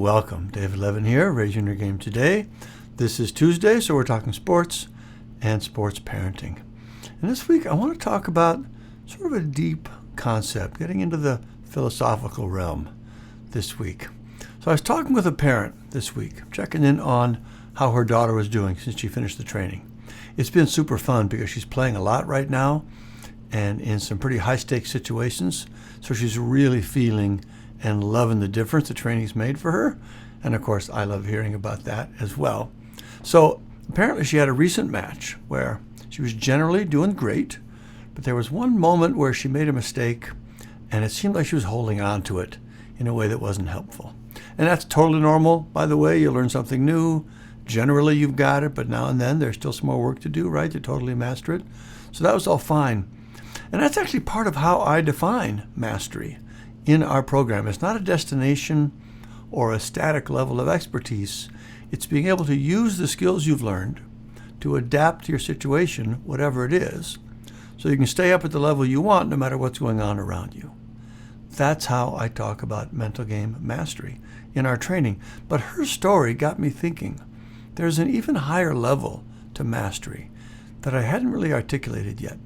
welcome. David Levin here, Raising Your Game Today. This is Tuesday, so we're talking sports and sports parenting. And this week I want to talk about sort of a deep concept, getting into the philosophical realm this week. So I was talking with a parent this week, checking in on how her daughter was doing since she finished the training. It's been super fun because she's playing a lot right now and in some pretty high-stakes situations. So she's really feeling and loving the difference the training's made for her. And of course, I love hearing about that as well. So apparently she had a recent match where she was generally doing great, but there was one moment where she made a mistake and it seemed like she was holding on to it in a way that wasn't helpful. And that's totally normal, by the way. You learn something new. Generally, you've got it, but now and then there's still some more work to do, right, to totally master it. So that was all fine. And that's actually part of how I define mastery in our program. It's not a destination or a static level of expertise. It's being able to use the skills you've learned to adapt to your situation, whatever it is, so you can stay up at the level you want no matter what's going on around you. That's how I talk about mental game mastery in our training. But her story got me thinking there's an even higher level to mastery that I hadn't really articulated yet.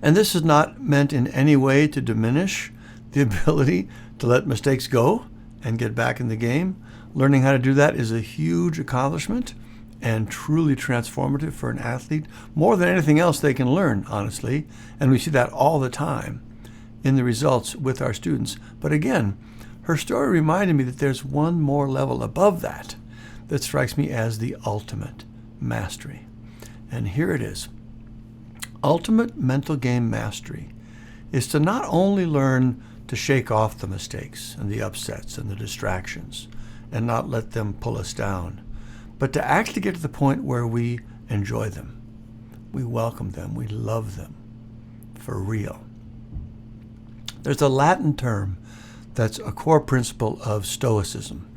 And this is not meant in any way to diminish the ability to let mistakes go and get back in the game. Learning how to do that is a huge accomplishment and truly transformative for an athlete, more than anything else they can learn, honestly. And we see that all the time in the results with our students. But again, her story reminded me that there's one more level above that that strikes me as the ultimate mastery. And here it is. Ultimate mental game mastery is to not only learn to shake off the mistakes and the upsets and the distractions and not let them pull us down, but to actually get to the point where we enjoy them, we welcome them, we love them for real. There's a Latin term that's a core principle of Stoicism,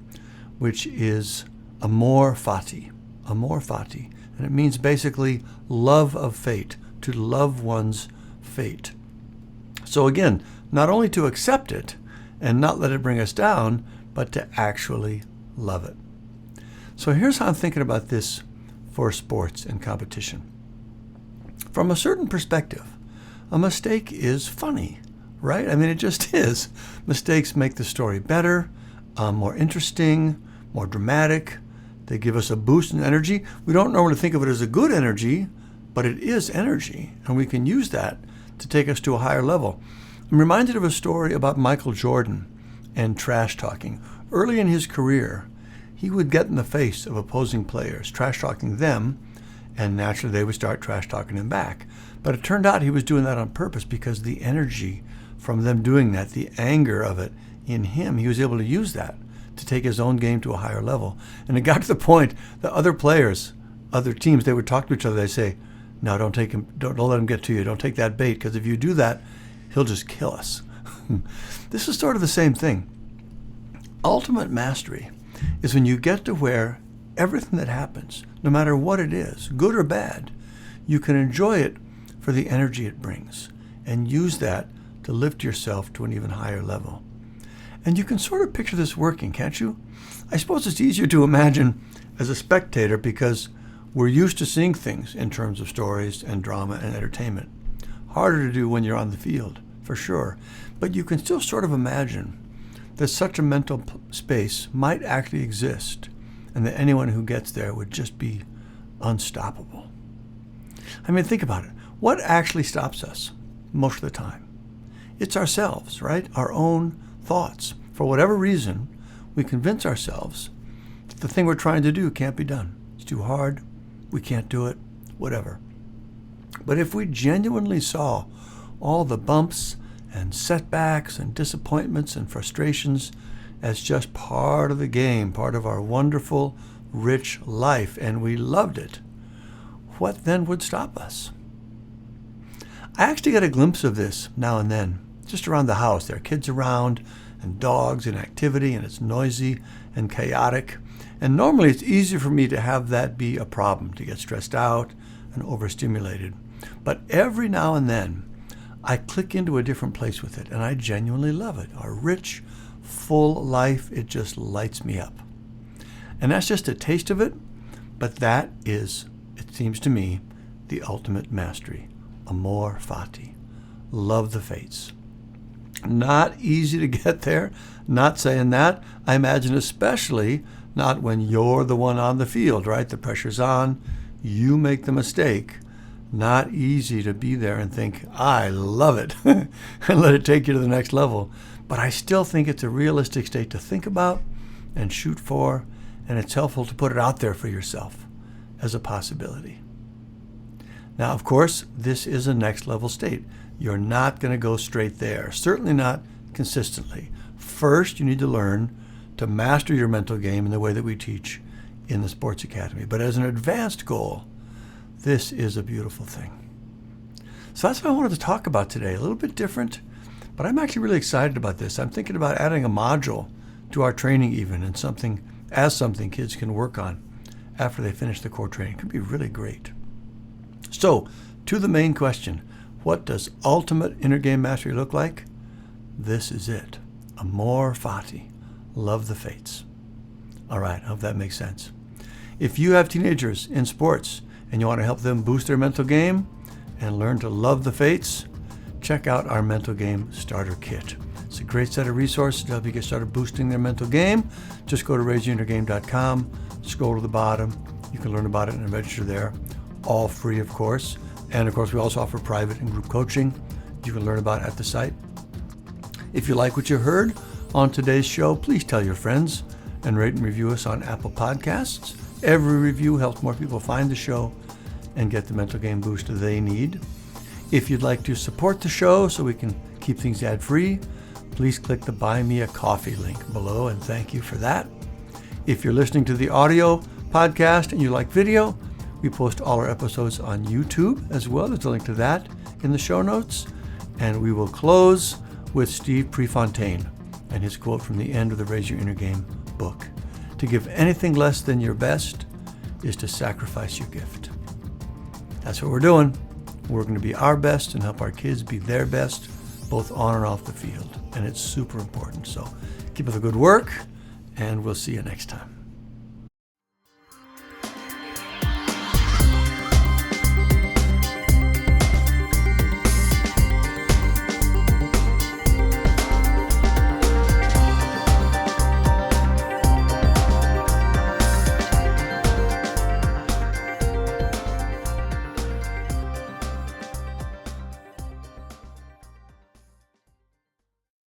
which is amor fati, and it means basically love of fate, to love one's fate. So again, not only to accept it and not let it bring us down, but to actually love it. So here's how I'm thinking about this for sports and competition. From a certain perspective, a mistake is funny, right? I mean, it just is. Mistakes make the story better, more interesting, more dramatic. They give us a boost in energy. We don't normally think of it as a good energy, but it is energy, and we can use that to take us to a higher level. I'm reminded of a story about Michael Jordan and trash talking. Early in his career, he would get in the face of opposing players, trash talking them, and naturally they would start trash talking him back. But it turned out he was doing that on purpose because the energy from them doing that, the anger of it in him, he was able to use that to take his own game to a higher level. And it got to the point that other players, other teams, they would talk to each other. They say, "No, don't take him. Don't let him get to you. Don't take that bait, because if you do that, he'll just kill us." This is sort of the same thing. Ultimate mastery is when you get to where everything that happens, no matter what it is, good or bad, you can enjoy it for the energy it brings and use that to lift yourself to an even higher level. And you can sort of picture this working, can't you? I suppose it's easier to imagine as a spectator because we're used to seeing things in terms of stories and drama and entertainment. Harder to do when you're on the field, for sure. But you can still sort of imagine that such a mental space might actually exist and that anyone who gets there would just be unstoppable. I mean, think about it. What actually stops us most of the time? It's ourselves, right? Our own thoughts. For whatever reason, we convince ourselves that the thing we're trying to do can't be done. It's too hard. We can't do it. Whatever. But if we genuinely saw all the bumps and setbacks and disappointments and frustrations as just part of the game, part of our wonderful, rich life, and we loved it, what then would stop us? I actually get a glimpse of this now and then, just around the house. There are kids around and dogs and activity, and it's noisy and chaotic. And normally it's easier for me to have that be a problem, to get stressed out and overstimulated. But every now and then, I click into a different place with it, and I genuinely love it. Our rich, full life. It just lights me up. And that's just a taste of it, but that is, it seems to me, the ultimate mastery. Amor fati. Love the fates. Not easy to get there, not saying that. I imagine especially not when you're the one on the field, right? The pressure's on, you make the mistake. Not easy to be there and think, I love it, and let it take you to the next level. But I still think it's a realistic state to think about and shoot for, and it's helpful to put it out there for yourself as a possibility. Now, of course, this is a next level state. You're not going to go straight there, certainly not consistently. First, you need to learn to master your mental game in the way that we teach in the Sports Academy. But as an advanced goal, this is a beautiful thing. So that's what I wanted to talk about today. A little bit different, but I'm actually really excited about this. I'm thinking about adding a module to our training even, and something kids can work on after they finish the core training. It could be really great. So, to the main question, what does ultimate inner game mastery look like? This is it. Amor fati. Love the fates. All right, I hope that makes sense. If you have teenagers in sports and you want to help them boost their mental game and learn to love the fates, check out our Mental Game Starter Kit. It's a great set of resources to help you get started boosting their mental game. Just go to raiseyourinnergame.com, scroll to the bottom. You can learn about it and register there. All free, of course. And of course, we also offer private and group coaching you can learn about at the site. If you like what you heard on today's show, please tell your friends and rate and review us on Apple Podcasts. Every review helps more people find the show and get the mental game boost they need. If you'd like to support the show so we can keep things ad-free, please click the Buy Me a Coffee link below, and thank you for that. If you're listening to the audio podcast and you like video, we post all our episodes on YouTube as well. There's a link to that in the show notes. And we will close with Steve Prefontaine and his quote from the end of the Raise Your Inner Game book. To give anything less than your best is to sacrifice your gift. That's what we're doing. We're going to be our best and help our kids be their best, both on and off the field. And it's super important. So keep up the good work, and we'll see you next time.